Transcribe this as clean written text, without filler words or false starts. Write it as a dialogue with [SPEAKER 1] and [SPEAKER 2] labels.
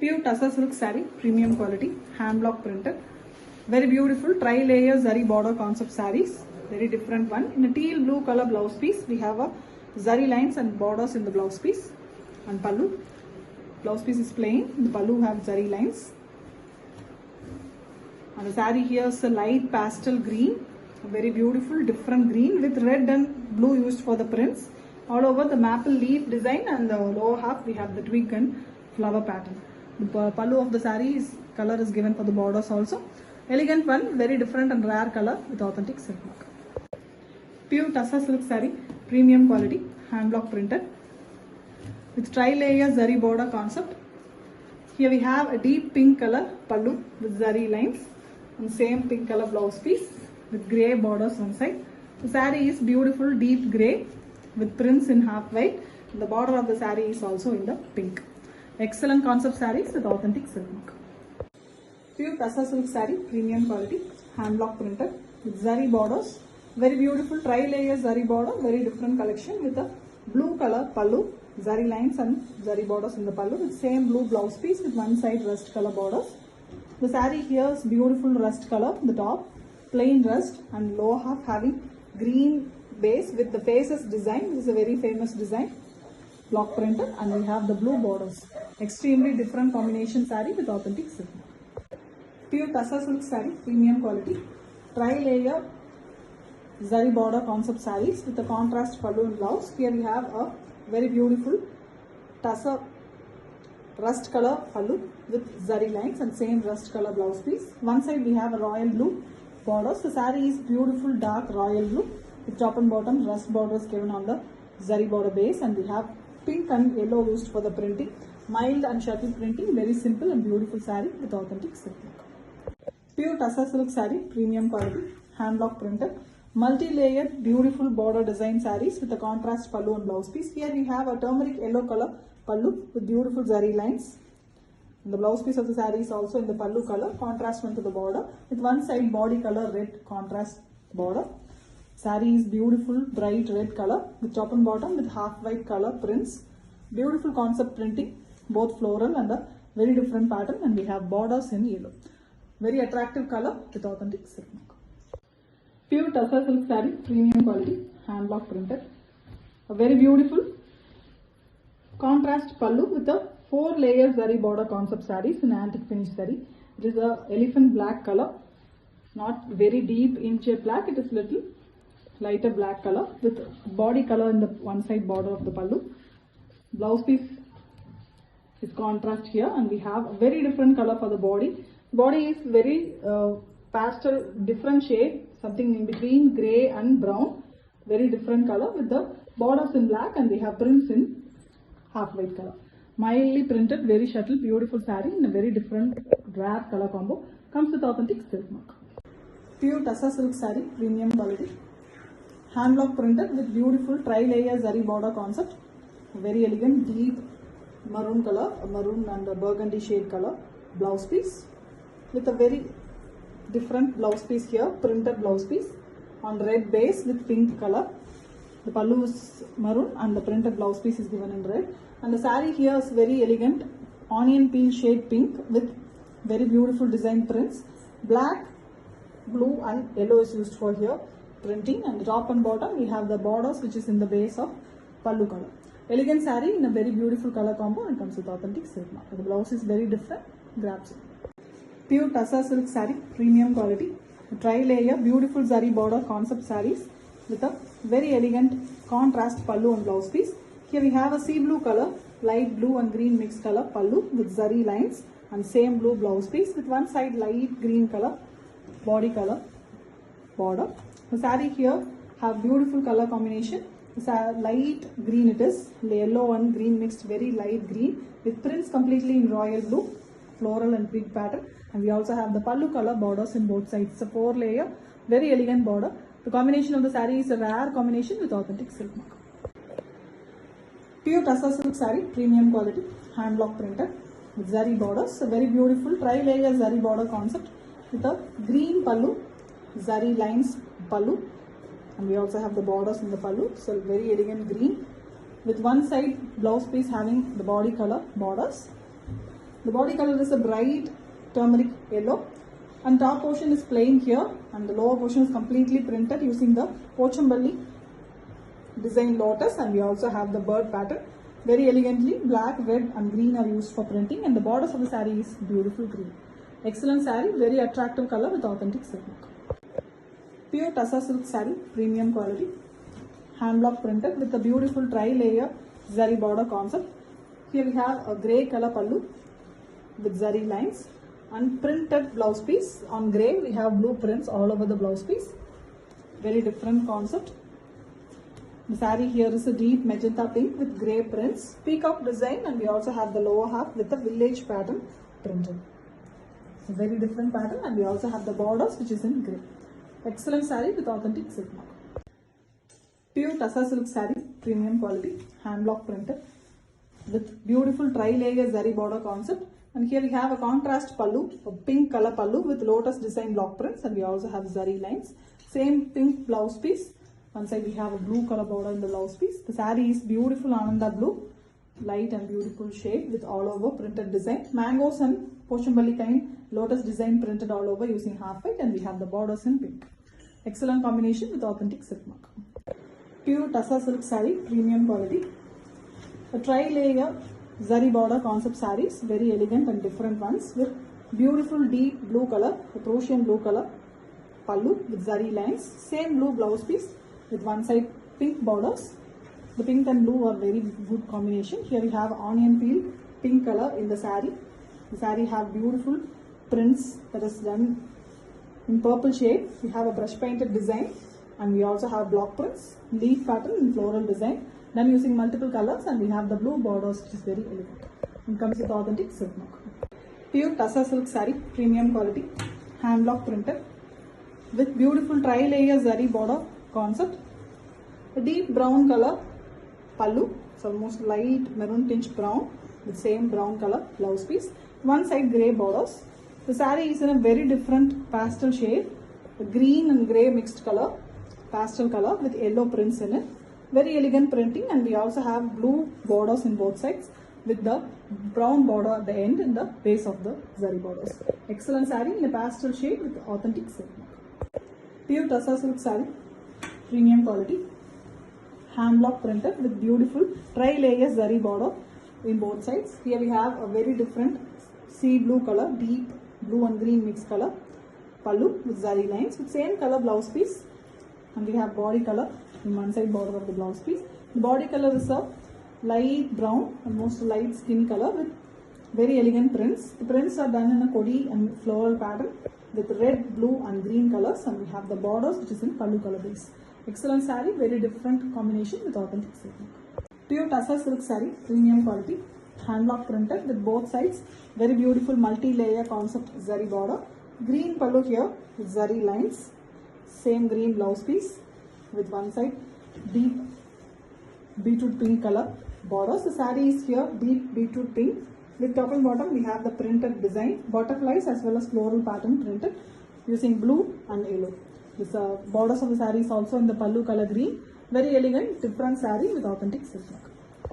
[SPEAKER 1] Pure Tussar silk saree, premium quality, hand block printed. Very beautiful tri-layer zari border concept sarees. Very different one. In a teal blue color blouse piece, we have a zari lines and borders in the blouse piece. And pallu. Blouse piece is plain. The pallu have zari lines. And the saree here is a light pastel green. A very beautiful different green with red and blue used for the prints. All over the maple leaf design, and the lower half we have the twig and flower pattern. The pallu of the saree color is given for the borders also. Elegant one, very different and rare color with authentic silk mark. Pure Tussar silk saree, premium quality, hand block printed with tri-layer zari border concept. Here we have a deep pink color pallu with zari lines and same pink color blouse piece with grey borders on side. The saree is beautiful deep grey with prints in half white. The border of the saree is also in the pink. Excellent concept sarees with authentic silk mark. Pure Tussar silk saree, premium quality, hand block printed with zari borders. Very beautiful tri-layer zari border, very different collection with a blue color pallu, zari lines and zari borders in the pallu with same blue blouse piece with one side rust color borders. The saree here is beautiful rust color, the top, plain rust and lower half having green base with the faces design. This is a very famous design, block printed, and we have the blue borders. Extremely different combination saree with authentic silk. Pure Tussar silk saree, premium quality, tri-layer zari border concept sarees with a contrast pallu and blouse. Here we have a very beautiful Tussar rust color pallu with zari lines and same rust color blouse piece. One side we have a royal blue borders. The saree is beautiful dark royal blue with top and bottom rust borders given on the zari border base, and we have pink and yellow used for the printing. Mild and shuttle printing, very simple and beautiful saree with authentic silk mark. Pure Tussar silk saree, premium quality, hand block printed, multi-layered beautiful border design sarees with a contrast pallu and blouse piece. Here we have a turmeric yellow color pallu with beautiful zari lines. And the blouse piece of the saree is also in the pallu color, contrast one to the border with one side body color red contrast border. Saree is beautiful bright red color with top and bottom with half white color prints. Beautiful concept printing, both floral and a very different pattern, and we have borders in yellow. Very attractive color with authentic silk mark. Pure Tussar silk saree, premium quality, hand block printed. A very beautiful contrast pallu with a 4-layer zari border concept sarees in antique finish saree. It is a elephant black color, not very deep inch black. It is little lighter black color with body color in the one side border of the pallu. Blouse piece is contrast here, and we have a very different color for the body. Body is very pastel, different shade, something in between grey and brown. Very different color with the borders in black, and we have prints in half white color. Mildly printed, very shuttle, beautiful saree in a very different rare color combo. Comes with authentic silk mark. Pure Tussar silk saree, premium quality, hand block printed with beautiful tri-layer zari border concept. Very elegant deep maroon color, maroon and a burgundy shade color blouse piece with a very different blouse piece here, printed blouse piece on red base with pink color. The pallu is maroon and the printed blouse piece is given in red, and the saree here is very elegant onion peel shade pink with very beautiful design prints. Black, blue and yellow is used for here printing, and the top and bottom we have the borders which is in the base of pallu color. Elegant saree in a very beautiful color combo, and comes with authentic silk mark. The blouse is very different, grabs it. Pure Tussar silk saree, premium quality, tri-layer beautiful zari border concept sarees with a very elegant contrast pallu and blouse piece. Here we have a sea blue color, light blue and green mixed color pallu with zari lines and same blue blouse piece with one side light green color body color border. The saree here have beautiful color combination. It's a light green, it is yellow and green mixed, very light green with prints completely in royal blue, floral and pink pattern, and we also have the pallu color borders in both sides. It's a 4-layer, very elegant border. The combination of the saree is a rare combination with authentic silk mark. Pure Tussar silk saree, premium quality, hand block printed with zari borders. A very beautiful tri-layer zari border concept with a green pallu, zari lines pallu, and we also have the borders in the pallu. So very elegant green with one side blouse piece having the body color borders. The body color is a bright turmeric yellow, and top portion is plain here, and the lower portion is completely printed using the Pochambali design lotus, and we also have the bird pattern. Very elegantly, black, red and green are used for printing, and the borders of the saree is beautiful green. Excellent saree, very attractive color with authentic silk work. Pure Tassa silk saree, premium quality, hand block printed with a beautiful tri-layer zari border concept. Here we have a grey color pallu with zari lines and printed blouse piece. On grey we have blue prints all over the blouse piece. Very different concept. The saree here is a deep magenta pink with grey prints, peacock design, and we also have the lower half with the village pattern printed. It's a very different pattern, and we also have the borders which is in grey. Excellent saree with authentic silk mark. Pure Tassa silk saree, premium quality, hand block printed with beautiful tri-layer zari border concept. And here we have a contrast pallu, a pink color pallu with lotus design block prints, and we also have zari lines. Same pink blouse piece. One side we have a blue color border in the blouse piece. The saree is beautiful Ananda blue, light and beautiful shade with all over printed design. Mangoes and Pochambali kind lotus design printed all over using half white, and we have the borders in pink. Excellent combination with authentic silk mark. Pure Tassa silk saree, premium quality. A tri-layer zari border concept sarees, very elegant and different ones with beautiful deep blue color, a Prussian blue color pallu with zari lines. Same blue blouse piece with one side pink borders. The pink and blue are very good combination. Here we have onion peel pink color in the saree. The saree have beautiful prints that is done in purple shade. We have a brush painted design, and we also have block prints, leaf pattern and floral design done using multiple colors, and we have the blue borders which is very elegant and comes with authentic silk mark. Pure Tassa silk saree, premium quality, hand block printed with beautiful tri-layer zari border concept. A deep brown color pallu, it's almost light maroon tinge brown with same brown color blouse piece. One side grey borders. The saree is in a very different pastel shade, a green and grey mixed color, pastel color with yellow prints in it. Very elegant printing, and we also have blue borders in both sides with the brown border at the end and the base of the zari borders. Excellent saree in a pastel shade with authentic silk mark. Pure Tassa silk saree, premium quality, hand block printed with beautiful tri-layer zari border in both sides. Here we have a very different sea blue color, deep blue and green mixed color pallu with zari lines with same color blouse piece, and we have body color in one side border of the blouse piece. The body color is a light brown, almost light skin color with very elegant prints. The prints are done in a kodi and floral pattern with red, blue and green colors, and we have the borders which is in pallu color base. Excellent saree, very different combination with authentic silk. Pure Tassa silk saree, premium quality, hand block printed with both sides very beautiful multi-layer concept zari border. Green pallu here with zari lines, same green blouse piece with one side deep beetroot pink color borders. The saree is here deep beetroot pink with top and bottom we have the printed design, butterflies as well as floral pattern printed using blue and yellow. This borders of the saree is also in the pallu color green. Very elegant different saree with authentic silk work.